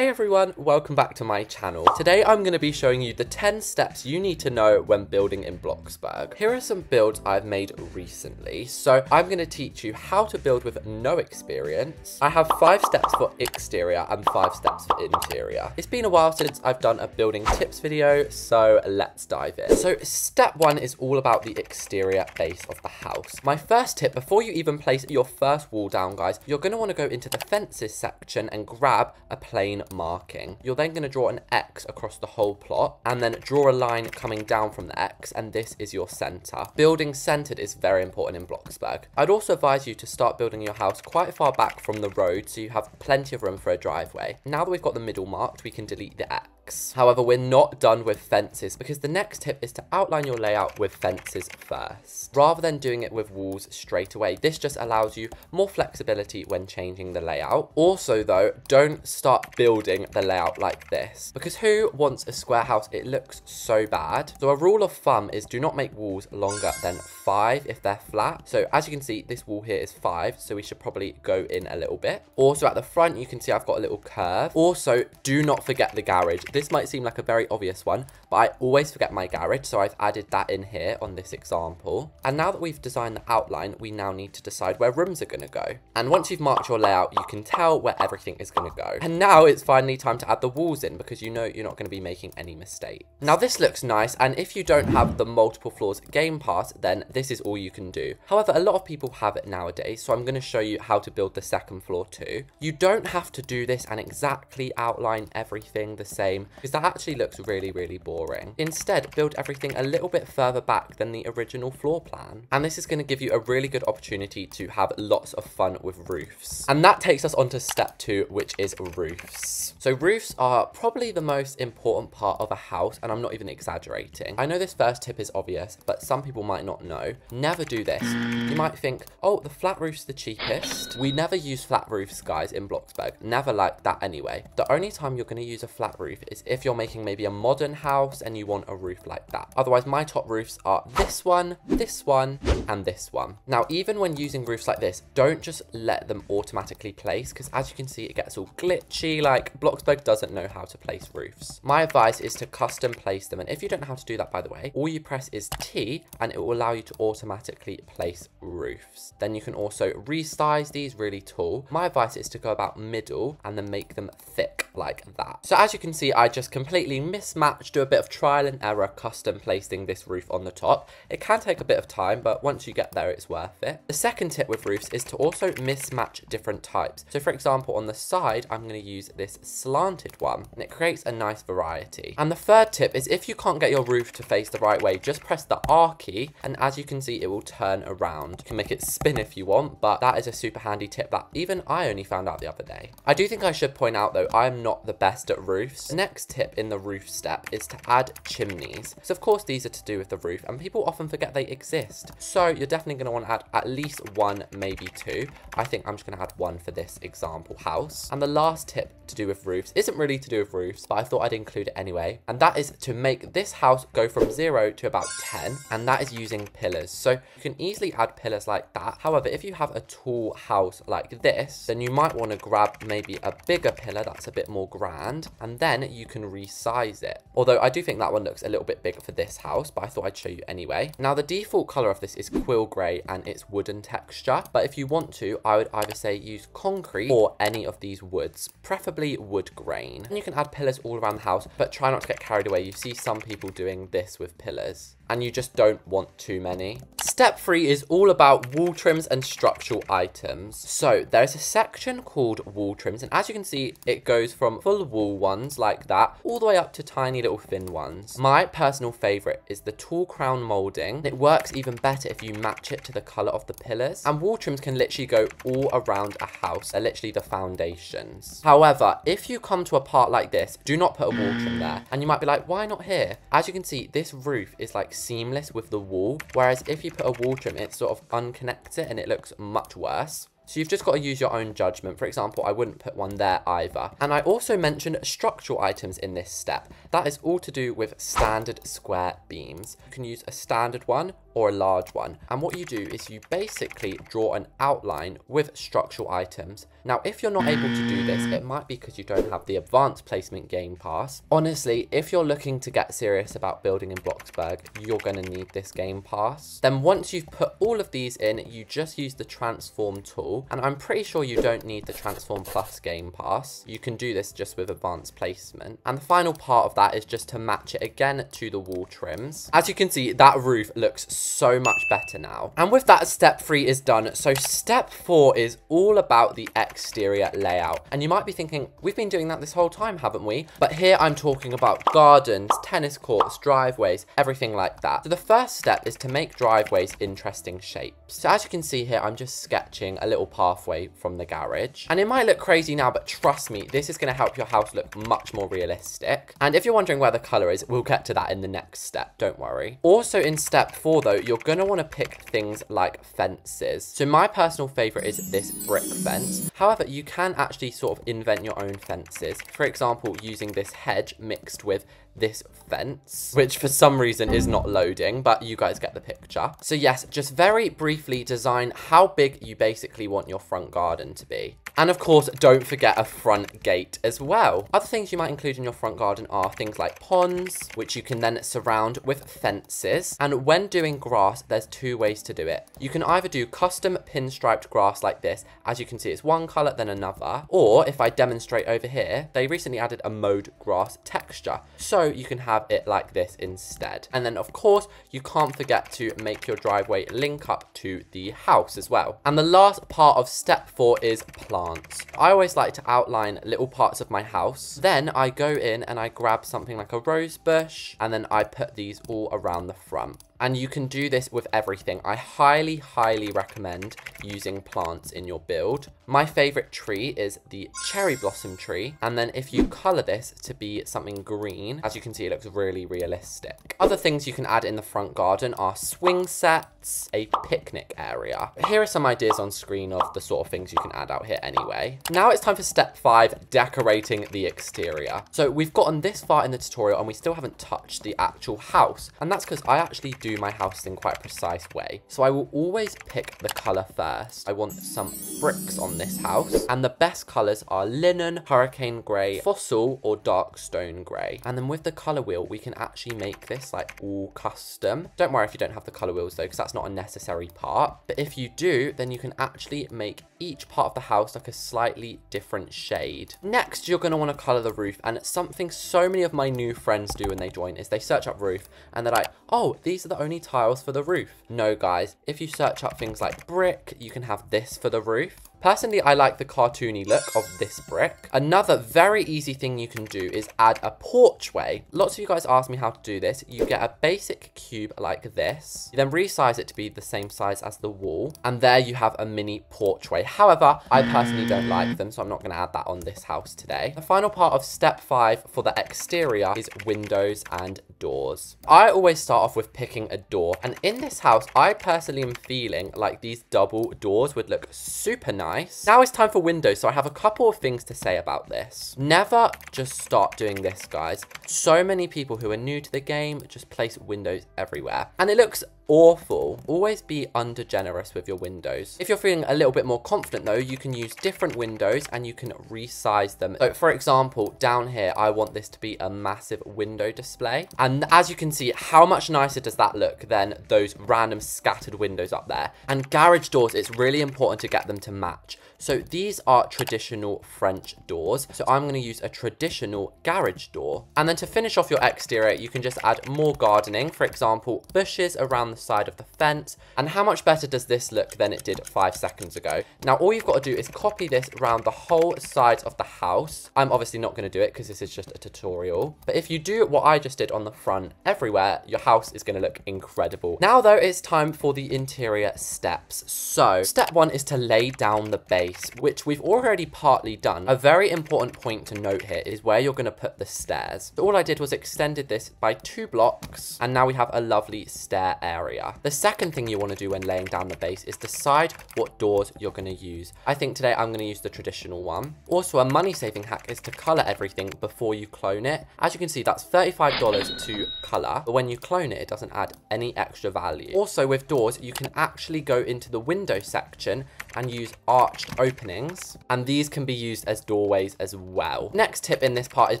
Hey everyone, welcome back to my channel. Today I'm going to be showing you the 10 steps you need to know when building in Bloxburg. Here are some builds I've made recently. So I'm going to teach you how to build with no experience. I have 5 steps for exterior and 5 steps for interior. It's been a while since I've done a building tips video, so let's dive in. So step 1 is all about the exterior base of the house. My first tip, before you even place your first wall down, guys, you're going to want to go into the fences section and grab a plain marking. You're then going to draw an X across the whole plot and then draw a line coming down from the X, and this is your center. Building centered is very important in Bloxburg. I'd also advise you to start building your house quite far back from the road so you have plenty of room for a driveway. Now that we've got the middle marked, we can delete the X. However, we're not done with fences because the next tip is to outline your layout with fences first, rather than doing it with walls straight away. This just allows you more flexibility when changing the layout. Also though, don't start building the layout like this, because who wants a square house? It looks so bad. So a rule of thumb is do not make walls longer than 5 if they're flat. So as you can see, this wall here is 5, so we should probably go in a little bit. Also at the front, you can see I've got a little curve. Also, do not forget the garage. This might seem like a very obvious one, but I always forget my garage, so I've added that in here on this example. And now that we've designed the outline, we now need to decide where rooms are going to go. And once you've marked your layout, you can tell where everything is going to go. And now it's finally time to add the walls in, because you know you're not going to be making any mistakes. Now this looks nice, and if you don't have the multiple floors game pass, then this is all you can do. However, a lot of people have it nowadays, so I'm going to show you how to build the second floor too. You don't have to do this and exactly outline everything the same, because that actually looks really boring. Instead, build everything a little bit further back than the original floor plan. And this is going to give you a really good opportunity to have lots of fun with roofs. And that takes us on to step 2, which is roofs. So roofs are probably the most important part of a house, and I'm not even exaggerating. I know this first tip is obvious, but some people might not know. Never do this. You might think, oh, the flat roof's the cheapest. We never use flat roofs, guys, in Bloxburg. Never like that anyway. The only time you're going to use a flat roof is if you're making maybe a modern house and you want a roof like that. Otherwise, my top roofs are this one, and this one. Now, even when using roofs like this, don't just let them automatically place, because as you can see, it gets all glitchy. Like, Bloxburg doesn't know how to place roofs. My advice is to custom place them, and if you don't know how to do that, by the way, all you press is T and it will allow you to automatically place roofs. Then you can also resize these really tall. My advice is to go about middle and then make them thick like that. So as you can see, I just completely mismatched, do a bit of trial and error custom placing this roof on the top. It can take a bit of time, but once you get there, it's worth it. The second tip with roofs is to also mismatch different types. So for example, on the side, I'm going to use this slanted one, and it creates a nice variety. And the third tip is if you can't get your roof to face the right way, just press the R key, and as you can see, it will turn around. You can make it spin if you want, but that is a super handy tip that even I only found out the other day. I do think I should point out though, I'm not the best at roofs. The next tip in the roof step is to add chimneys. So of course these are to do with the roof, and people often forget they exist. So you're definitely going to want to add at least 1, maybe 2. I think I'm just going to add 1 for this example house. And the last tip to do with roofs isn't really to do with roofs, but I thought I'd include it anyway. And that is to make this house go from 0 to about 10, and that is using pillars. So you can easily add pillars like that. However, if you have a tall house like this, then you might want to grab maybe a bigger pillar that's a bit more grand, and then you can resize it. Although I do think that one looks a little bit bigger for this house, but I thought I'd show you anyway. Now the default color of this is quill gray and it's wooden texture, but if you want to, I would either say use concrete or any of these woods, preferably wood grain. And you can add pillars all around the house, but try not to get carried away. You see some people doing this with pillars, and you just don't want too many. Step 3 is all about wall trims and structural items. So there's a section called wall trims, and as you can see, it goes from full wall ones like that all the way up to tiny little thin ones. My personal favorite is the tall crown molding. It works even better if you match it to the color of the pillars, and wall trims can literally go all around a house. They're literally the foundations. However, if you come to a part like this, do not put a wall trim there. And you might be like, why not here? As you can see, this roof is like seamless with the wall, whereas if you put a wall trim, it sort of unconnects it and it looks much worse. So you've just got to use your own judgment. For example, I wouldn't put one there either. And I also mentioned structural items in this step. That is all to do with standard square beams. You can use a standard one or a large one. And what you do is you basically draw an outline with structural items. Now, if you're not able to do this, it might be because you don't have the advanced placement game pass. Honestly, if you're looking to get serious about building in Bloxburg, you're going to need this game pass. Then once you've put all of these in, you just use the transform tool. And I'm pretty sure you don't need the transform plus game pass. You can do this just with advanced placement. And the final part of that is just to match it again to the wall trims. As you can see, that roof looks so much better now. And with that, step 3 is done. So step 4 is all about the exterior layout. And you might be thinking, we've been doing that this whole time, haven't we? But here I'm talking about gardens, tennis courts, driveways, everything like that. So the first step is to make driveways interesting shapes. So as you can see here, I'm just sketching a little pathway from the garage. And it might look crazy now, but trust me, this is going to help your house look much more realistic. And if you're wondering where the color is, we'll get to that in the next step, don't worry. Also in step 4 though, you're going to want to pick things like fences. So my personal favorite is this brick fence. However, you can actually sort of invent your own fences. For example, using this hedge mixed with this fence, which for some reason is not loading, but you guys get the picture. So yes, just very briefly design how big you basically want your front garden to be. And of course, don't forget a front gate as well. Other things you might include in your front garden are things like ponds, which you can then surround with fences. And when doing grass, there's 2 ways to do it. You can either do custom pinstriped grass like this. As you can see, it's one color, then another. Or if I demonstrate over here, they recently added a mowed grass texture. So you can have it like this instead. And then of course, you can't forget to make your driveway link up to the house as well. And the last part of step 4 is plants. I always like to outline little parts of my house. Then I go in and I grab something like a rose bush, and then I put these all around the front. And you can do this with everything. I highly, highly recommend using plants in your build. My favorite tree is the cherry blossom tree. And then if you color this to be something green, as you can see, it looks really realistic. Other things you can add in the front garden are swing sets, a picnic area. Here are some ideas on screen of the sort of things you can add out here anyway. Now it's time for step 5, decorating the exterior. So we've gotten this far in the tutorial and we still haven't touched the actual house. And that's because I actually do my house in quite a precise way. So I will always pick the color first. I want some bricks on this house, and the best colors are linen, hurricane gray, fossil, or dark stone gray. And then with the color wheel, we can actually make this like all custom. Don't worry if you don't have the color wheels though, because that's not a necessary part. But if you do, then you can actually make each part of the house like a slightly different shade. Next, you're going to want to color the roof, and something so many of my new friends do when they join is they search up roof and they're like, oh, these are the only tiles for the roof. No guys, if you search up things like brick, you can have this for the roof. Personally, I like the cartoony look of this brick. Another very easy thing you can do is add a porchway. Lots of you guys ask me how to do this. You get a basic cube like this. You then resize it to be the same size as the wall. And there you have a mini porchway. However, I personally don't like them, so I'm not going to add that on this house today. The final part of step 5 for the exterior is windows and doors. I always start off with picking a door. And in this house, I personally am feeling like these double doors would look super nice. Now it's time for windows, so I have a couple of things to say about this. Never just start doing this, guys. So many people who are new to the game just place windows everywhere, and it looks awful. Always be under generous with your windows. If you're feeling a little bit more confident though, you can use different windows and you can resize them. So for example, down here, I want this to be a massive window display. And as you can see, how much nicer does that look than those random scattered windows up there? And garage doors, it's really important to get them to match. So these are traditional French doors. So I'm going to use a traditional garage door. And then to finish off your exterior, you can just add more gardening. For example, bushes around the side of the fence. And how much better does this look than it did 5 seconds ago? Now, all you've got to do is copy this around the whole side of the house. I'm obviously not going to do it because this is just a tutorial. But if you do what I just did on the front everywhere, your house is going to look incredible. Now, though, it's time for the interior steps. So step 1 is to lay down the base, which we've already partly done. A very important point to note here is where you're going to put the stairs. So all I did was extended this by 2 blocks, and now we have a lovely stair area. The second thing you want to do when laying down the base is decide what doors you're going to use. I think today I'm going to use the traditional one. Also, a money-saving hack is to color everything before you clone it. As you can see, that's $35 to color, but when you clone it, it doesn't add any extra value. Also, with doors, you can actually go into the window section and use arched openings, and these can be used as doorways as well. Next tip in this part is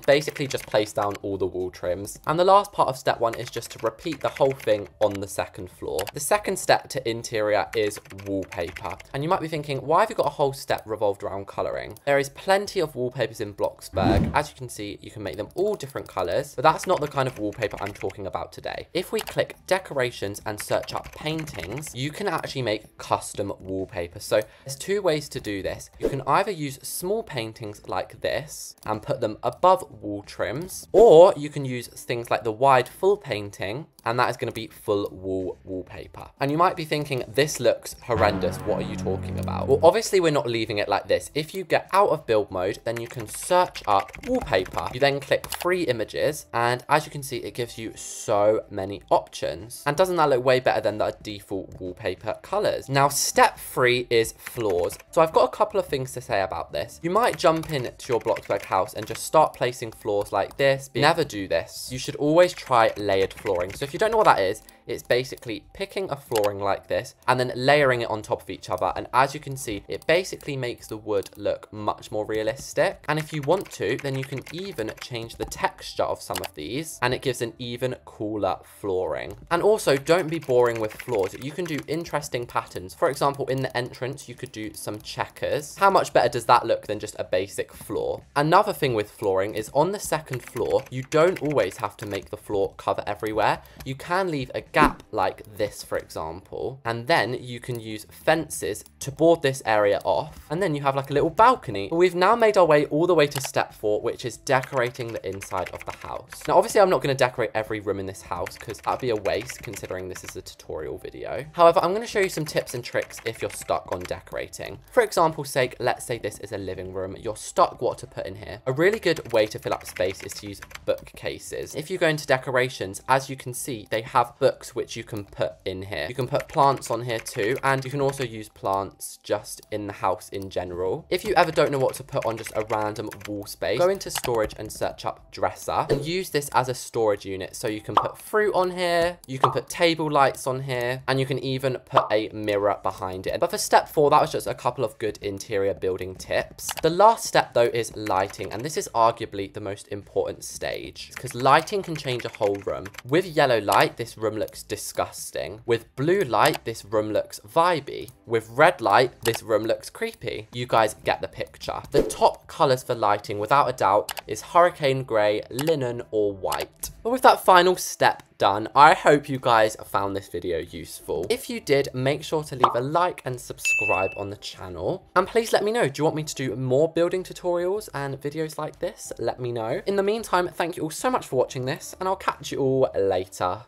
basically just place down all the wall trims. And the last part of step 1 is just to repeat the whole thing on the second floor. The second step to interior is wallpaper. And you might be thinking, why have you got a whole step revolved around colouring? There is plenty of wallpapers in Bloxburg. As you can see, you can make them all different colours, but that's not the kind of wallpaper I'm talking about today. If we click decorations and search up paintings, you can actually make custom wallpaper. So there's 2 ways to do this. You can either use small paintings like this and put them above wall trims, or you can use things like the wide full painting, and that is going to be full wall wallpaper. And you might be thinking, this looks horrendous. What are you talking about? Well, obviously we're not leaving it like this. If you get out of build mode, then you can search up wallpaper. You then click free images, and as you can see, it gives you so many options. And doesn't that look way better than the default wallpaper colors? Now, step 3 is floors. So I've got a couple of things to say about this. You might jump into your Bloxburg house and just start placing floors like this. But never do this. You should always try layered flooring. So if you don't know what that is, it's basically picking a flooring like this and then layering it on top of each other. And as you can see, it basically makes the wood look much more realistic. And if you want to, then you can even change the texture of some of these, and it gives an even cooler flooring. And also, don't be boring with floors. You can do interesting patterns. For example, in the entrance, you could do some checkers. How much better does that look than just a basic floor? Another thing with flooring is on the second floor, you don't always have to make the floor cover everywhere. You can leave a gap like this, for example, and then you can use fences to board this area off, and then you have like a little balcony. But we've now made our way all the way to step 4, which is decorating the inside of the house. Now, obviously, I'm not going to decorate every room in this house because that'd be a waste considering this is a tutorial video. However, I'm going to show you some tips and tricks if you're stuck on decorating. For example's sake, let's say this is a living room. You're stuck what to put in here. A really good way to fill up space is to use bookcases. If you go into decorations, as you can see, they have books which you can put in here. You can put plants on here too, and you can also use plants just in the house in general. If you ever don't know what to put on just a random wall space, go into storage and search up dresser and use this as a storage unit. So you can put fruit on here, you can put table lights on here, and you can even put a mirror behind it. But for step 4, that was just a couple of good interior building tips. The last step though is lighting, and this is arguably the most important stage because lighting can change a whole room. With yellow light, this room looks disgusting. With blue light, this room looks vibey. With red light, this room looks creepy. You guys get the picture. The top colors for lighting, without a doubt, is hurricane grey, linen, or white. But with that final step done, I hope you guys found this video useful. If you did, make sure to leave a like and subscribe on the channel. And please let me know, do you want me to do more building tutorials and videos like this? Let me know. In the meantime, thank you all so much for watching this, and I'll catch you all later.